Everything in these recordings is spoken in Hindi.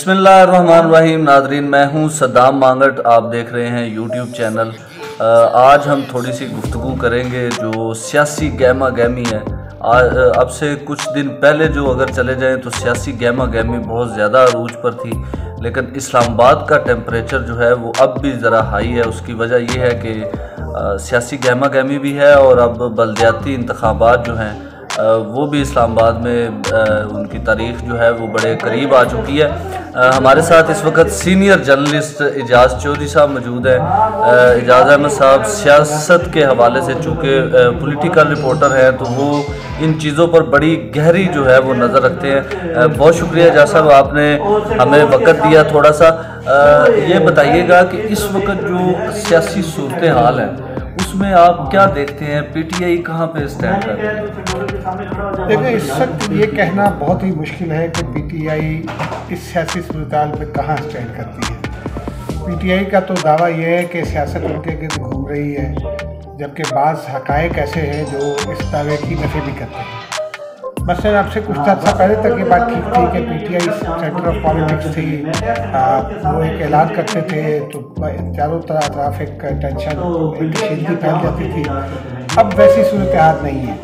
बिस्मिल्लाहिर्रहमानिर्रहीम। नाजरीन, मैं हूं सद्दाम मांगट, आप देख रहे हैं यूट्यूब चैनल। आज हम थोड़ी सी गुफ्तगू करेंगे जो सियासी गहमा गहमी है। अब से कुछ दिन पहले जो अगर चले जाएं तो सियासी गहमा गहमी बहुत ज़्यादा अरूज पर थी, लेकिन इस्लामाबाद का टेम्परेचर जो है वो अब भी ज़रा हाई है। उसकी वजह ये है कि सियासी गहमा गहमी भी है और अब बलदियाती इंतखाबात जो हैं वो भी इस्लामाबाद में उनकी तारीख जो है वो बड़े करीब आ चुकी है। हमारे साथ इस वक्त सीनियर जर्नलिस्ट एजाज़ चौधरी साहब मौजूद हैं। एजाज़ अहमद साहब सियासत के हवाले से चूँकि पॉलिटिकल रिपोर्टर हैं तो वो इन चीज़ों पर बड़ी गहरी जो है वो नज़र रखते हैं। बहुत शुक्रिया एजाज़ साहब, आपने हमें वक्त दिया। थोड़ा सा ये बताइएगा कि इस वक्त जो सियासी सूरत हाल है उसमें आप क्या देखते हैं, पीटीआई कहाँ पे स्टैंड कर रही है? देखिए, इस वक्त ये कहना बहुत ही मुश्किल है कि पीटीआई इस सियासी सूरत में कहाँ स्टैंड करती है। पीटीआई का तो दावा ये है कि सियासत उनके गिर्द घूम रही है, जबकि बाज़ हक़ाइक़ ऐसे हैं जो इस दावे की नफ़ी भी करते हैं। मसलन आपसे कुछ अर्सा पहले तक ये बात ठीक थी कि पीटीआई सेंटर ऑफ पॉलिटिक्स थी, वो एक ऐलान करते थे तो चारों तरफ एक टेंशन, एक कशीदगी फैल जाती थी। अब वैसी सूरत हाल नहीं है।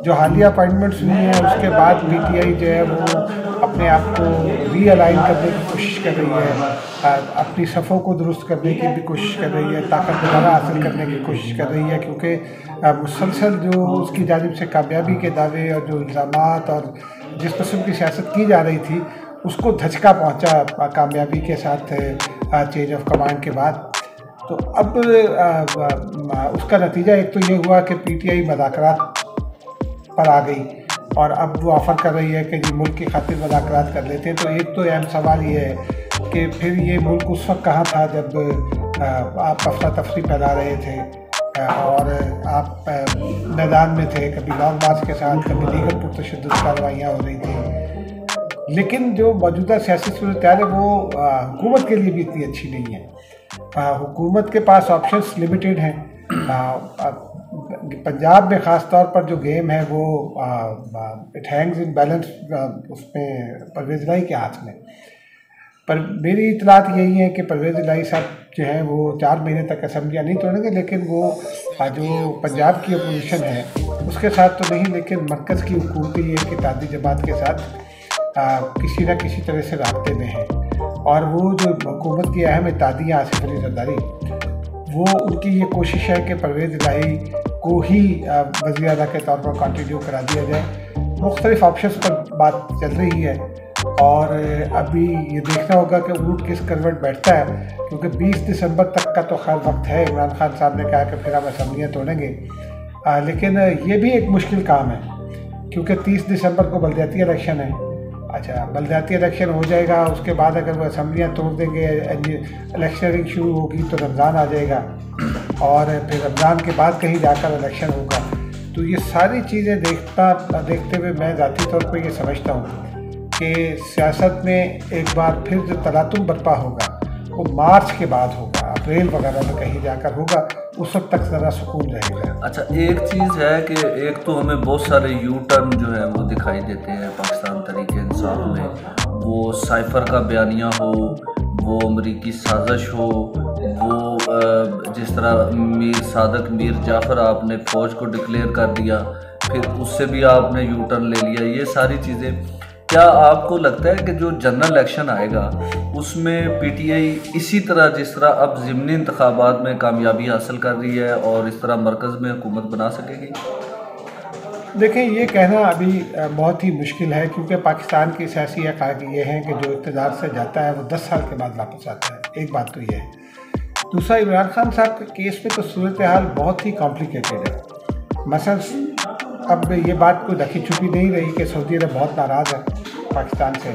जो हालिया अपॉइंटमेंट्स हुई हैं उसके बाद पीटीआई जो है वो अपने आप को रीअलाइन करने की कोशिश कर रही है, अपनी सफ़ों को दुरुस्त करने की भी कोशिश कर रही है, ताकत दोबारा हासिल करने की कोशिश कर रही है, क्योंकि मुसलसल जो उसकी जानिब से कामयाबी के दावे और जो इल्ज़ामात और जिस किस्म की सियासत की जा रही थी उसको धचका पहुंचा कामयाबी के साथ चेंज ऑफ कमांड के बाद। तो अब उसका नतीजा एक तो ये हुआ कि पीटीआई मुज़ाकरात पर आ गई और अब वो ऑफ़र कर रही है कि जी मुल्क की खातिर मुज़ाकरात कर लेते हैं। तो एक तो अहम सवाल ये है कि फिर ये मुल्क उस वक्त कहाँ था जब आप अफरा तफरी फैला रहे थे और आप मैदान में थे, कभी लॉन्ग मार्च के साथ, कभी दीगर पुरतशद्दुद कार्रवाइयाँ हो रही थी। लेकिन जो मौजूदा सियासी सूरत है वो हुकूमत के लिए भी इतनी अच्छी नहीं है। हुकूमत के पास ऑप्शंस लिमिटेड हैं। पंजाब में ख़ास तौर पर जो गेम है वो इट हैंग्स इन बैलेंस उसमें परवेज़ इलाही के हाथ में। पर मेरी इतलात यही है कि परवेज़ इलाही साहब जो हैं वो 4 महीने तक असम्बलियाँ नहीं तोड़ेंगे, लेकिन वो जो पंजाब की अपोजिशन है उसके साथ तो नहीं, लेकिन मरकज़ की हुकूमती इत्तेहादी जमात के साथ किसी न किसी तरह से राब्ते में है। और वो जो हुकूमत की अहम इत्तेहादियाँ आसिफ अली ज़रदारी, वो उनकी ये कोशिश है कि परवेज़ इलाही को ही वज़ीर आज़म के तौर पर कंटिन्यू करा दिया जाए। मुख्तलिफ़ ऑप्शंस पर बात चल रही है और अभी ये देखना होगा कि ऊँट किस करवट बैठता है, क्योंकि 20 दिसंबर तक का तो खैर वक्त है। इमरान खान साहब ने कहा कि फिर हम असम्बलियाँ तोड़ेंगे, लेकिन ये भी एक मुश्किल काम है क्योंकि 30 दिसंबर को बलदियाती इलेक्शन है। अच्छा, बलदियाती इलेक्शन हो जाएगा, उसके बाद अगर वो असम्बलियाँ तोड़ देंगे, इलेक्शनिंग शुरू होगी तो रमज़ान आ जाएगा और फिर रमज़ान के बाद कहीं जाकर इलेक्शन होगा। तो ये सारी चीज़ें देखते हुए मैं ज़ाती तौर पर ये समझता हूँ कि सियासत में एक बार फिर जो तलातुम बर्पा होगा वो मार्च के बाद होगा, अप्रैल वगैरह में कहीं जाकर होगा, उस वक्त तक ज़रा सुकून रहेगा। अच्छा, एक चीज़ है कि एक तो हमें बहुत सारे यू टर्न जो है वो दिखाई देते हैं पाकिस्तान तहरीक इंसाफ में, वो साइफ़र का बयानिया हो, वो अमरीकी साजिश हो, वो जिस तरह मीर सादक मीर जाफ़र आपने फ़ौज को डिक्लेयर कर दिया, फिर उससे भी आपने यू टर्न ले लिया। ये सारी चीज़ें, क्या आपको लगता है कि जो जनरल इलेक्शन आएगा उसमें पीटीआई इसी तरह जिस तरह अब ज़िमनी इंतखाबात में कामयाबी हासिल कर रही है और इस तरह मरकज़ में हुकूमत बना सकेगी? देखिए, ये कहना अभी बहुत ही मुश्किल है, क्योंकि पाकिस्तान की सियासी हक़ाइक़ ये हैं कि जो इक़्तिदार से जाता है वो 10 साल के बाद वापस आता है। एक बात तो ये है। दूसरा, इमरान खान साहब के केस में तो सूरत हाल बहुत ही कॉम्प्लिकेटेड है। मसलन अब ये बात कोई ढकी छुपी नहीं रही कि सऊदी अरब बहुत नाराज़ है पाकिस्तान से।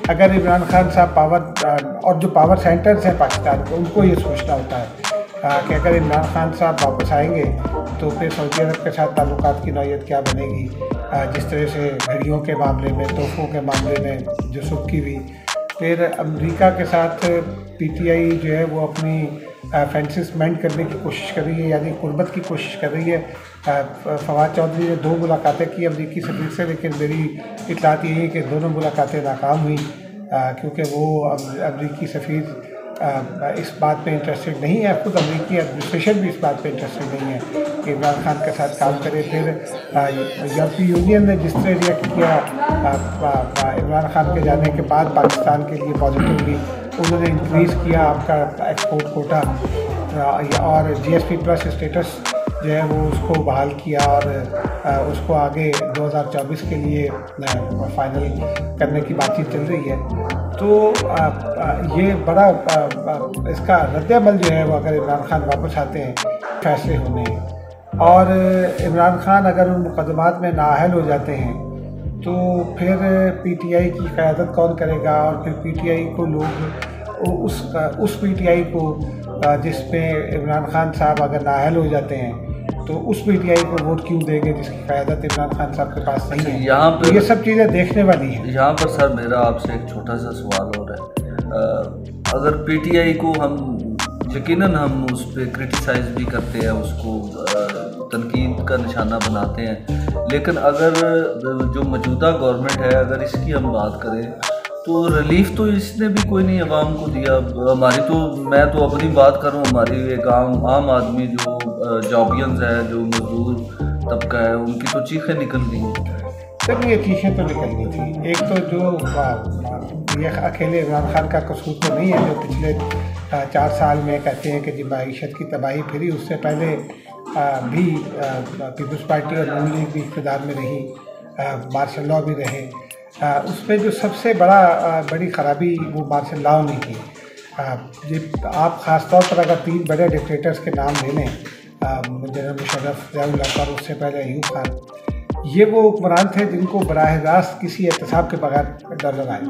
अगर इमरान खान साहब पावर और जो पावर सेंटर्स हैं पाकिस्तान के, उनको ये सोचना होता है कि अगर इमरान खान साहब वापस आएंगे तो फिर सऊदी अरब के साथ ताल्लुकात की नौयत क्या बनेगी। जिस तरह से घड़ियों के मामले में, तोहफ़ों के मामले में जो सुर्खी हुई, फिर अमेरिका के साथ पीटीआई जो है वो अपनी फेंसेस मेंट करने की कोशिश कर रही है, यानी कुर्बत की कोशिश कर रही है। फवाद चौधरी ने 2 मुलाकातें की अमरीकी सफीर से, लेकिन मेरी इतलात यही है कि दोनों मुलाकातें नाकाम हुई। क्योंकि वो अमरीकी सफ़ीर इस बात पे इंटरेस्टेड नहीं है, खुद अमरीकी एडमिनिस्ट्रेशन भी इस बात पे इंटरेस्टेड नहीं है कि इमरान खान के साथ काम करे। फिर यूरोपीय यूनियन ने जिस तरह रिएक्ट किया इमरान खान के जाने के बाद पाकिस्तान के लिए पॉजिटिवली, उन्होंने इंक्रीज़ किया आपका एक्सपोर्ट कोटा और GSP+ स्टेटस जो है वो उसको बहाल किया और उसको आगे 2024 के लिए फाइनल करने की बातचीत चल रही है। तो ये बड़ा इसका रद्द-ए-अमल जो है वो अगर इमरान खान वापस आते हैं फैसले होने हैं और इमरान खान अगर उन मुकदमात में नाअहल हो जाते हैं तो फिर PTI की क़यादत कौन करेगा और फिर PTI को लोग उस PTI को जिसमें इमरान खान साहब अगर नाअहल हो जाते हैं तो उस PTI को वोट क्यों देंगे जिसकी क़यादत इमरान खान साहब के पास नहीं है। यहाँ पर ये सब चीज़ें देखने वाली हैं। यहाँ पर सर मेरा आपसे एक छोटा सा सवाल हो रहा है, अगर PTI को हम यकीनन हम उस पर क्रिटिसाइज़ भी करते हैं, उसको तनकीद का निशाना बनाते हैं, लेकिन अगर जो मौजूदा गवर्नमेंट है अगर इसकी हम बात करें तो रिलीफ तो इसने भी कोई नहीं आवाम को दिया। हमारी तो मैं तो अपनी बात करूँ, हमारी एक आम आदमी जो जॉबियंस है, जो मजदूर तबका है, उनकी तो चीखें निकल गई। तब ये चीखें तो निकलनी थी। एक तो जो ये अकेले इमरान खान का कसूर तो नहीं है जो पिछले 4 साल में कहते हैं कि जी मईशत की तबाही फिरी, उससे पहले भी पीपल्स पार्टी और नून लीग भी इक़्तिदार में रही, मार्शल लॉ भी रहे। उसमें जो सबसे बड़ी ख़राबी वो मार्शल लॉ ने की। आप ख़ास तौर पर अगर 3 बड़े डिक्टेटर्स के नाम ले लें, जनरल मुशर्रफ, ज़िया-उल-हक और उससे पहले अयूब खान, ये वो हुक्मरान थे जिनको बराह रास्त किसी एहतसाब के बगैर डॉलर आए।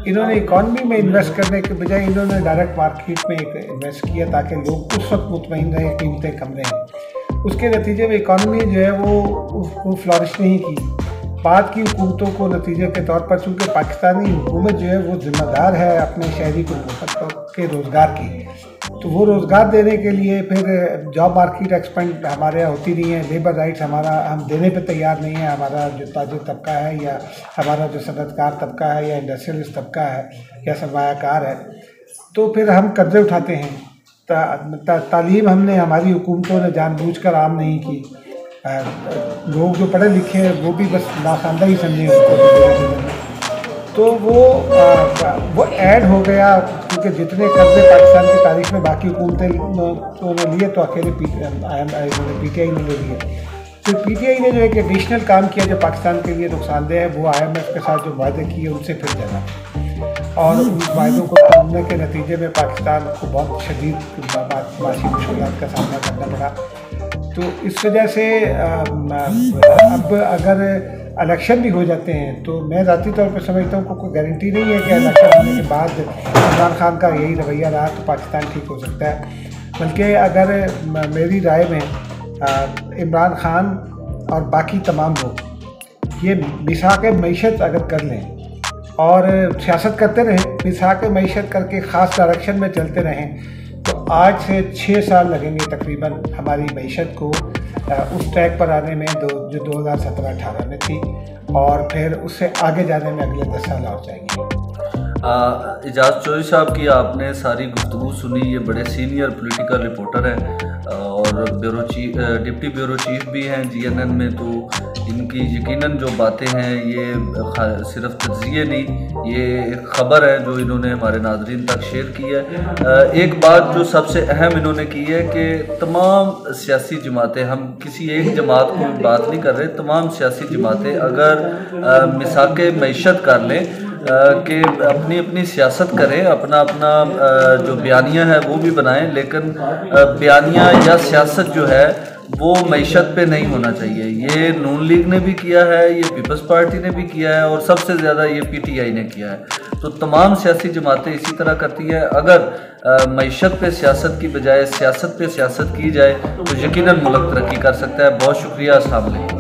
इन्होंने इकॉनमी में इन्वेस्ट करने के बजाय इन्होंने डायरेक्ट मार्केट में इन्वेस्ट किया ताकि लोग उस वक्त मुतमईन रहे, कीमतें कम रहें। उसके नतीजे में इकॉनमी जो है वो फ्लॉरिश नहीं की। बाद की हुकूमतों को नतीजे के तौर पर, चूँकि पाकिस्तानी हुकूमत जो है वो ज़िम्मेदार है अपने शहरी के रोज़गार की, तो वो रोज़गार देने के लिए फिर जॉब मार्केट एक्सपेंड हमारे यहाँ होती नहीं है, लेबर राइट्स हम देने पे तैयार नहीं है। हमारा जो ताजिर तबका है या हमारा जो सनअतकार तबका है या इंडस्ट्रियलिस्ट तबका है या सरमायाकार है, तो फिर हम कर्जे उठाते हैं। तालीम हमने हमारी हुकूमतों ने जानबूझकर आम नहीं की। लोग जो पढ़े लिखे हैं वो भी बस नाखानदा ही समझे उसको, तो वो ऐड हो गया। क्योंकि जितने कर्जे पाकिस्तान की तारीख में बाकी हुकूमतें तो ने लिए तो अकेले PTI ने ले लिए। फिर PTI ने जो एक एडिशनल काम किया जो पाकिस्तान के लिए नुकसानदेह है, वो IMF के साथ जो वायदे किए उनसे फिर जाना, और उन वायदों को तोड़ने के नतीजे में पाकिस्तान को बहुत शदीद माशी मुश्किलात का सामना करना पड़ा। तो इस वजह से अब अगर इलेक्शन भी हो जाते हैं तो मैं ज़ाती तौर पर समझता हूँ कोई गारंटी नहीं है कि इलेक्शन होने के बाद इमरान खान का यही रवैया रहा तो पाकिस्तान ठीक हो सकता है। बल्कि अगर मेरी राय में इमरान खान और बाकी तमाम लोग ये मिसाक मईशत अगर कर लें और सियासत करते रहें, मिसाक मईशत करके ख़ास डायरेक्शन में चलते रहें, तो आज से 6 साल लगेंगे तकरीबन हमारी मईशत को उस ट्रैक पर आने में जो 2017-18 में थी, और फिर उससे आगे जाने में अगले 10 साल और जाएंगे। इजाज़ चौधरी साहब की आपने सारी गुफ्तगू सुनी। ये बड़े सीनियर पॉलिटिकल रिपोर्टर हैं और डिप्टी ब्यूरो चीफ भी हैं GNN में, तो इनकी यकीनन जो बातें हैं ये सिर्फ तज्ज़िये नहीं, ये एक ख़बर है जो इन्होंने हमारे नाज़रीन तक शेयर की है। एक बात जो सबसे अहम इन्होंने की है कि तमाम सियासी जमातें, हम किसी एक जमात को बात नहीं कर रहे, तमाम सियासी जमातें अगर मिसाक मईशत कर लें कि अपनी अपनी सियासत करें, अपना अपना जो बयानिया है वो भी बनाएं, लेकिन बयानिया या सियासत जो है वो मईशत पे नहीं होना चाहिए। ये नून लीग ने भी किया है, ये पीपल्स पार्टी ने भी किया है और सबसे ज़्यादा ये PTI ने किया है। तो तमाम सियासी जमातें इसी तरह करती हैं। अगर मईशत पे सियासत की बजाय सियासत पे सियासत की जाए तो यकीनन मुल्क तरक्की कर सकता है। बहुत शुक्रिया। अस्सलाम वालेकुम।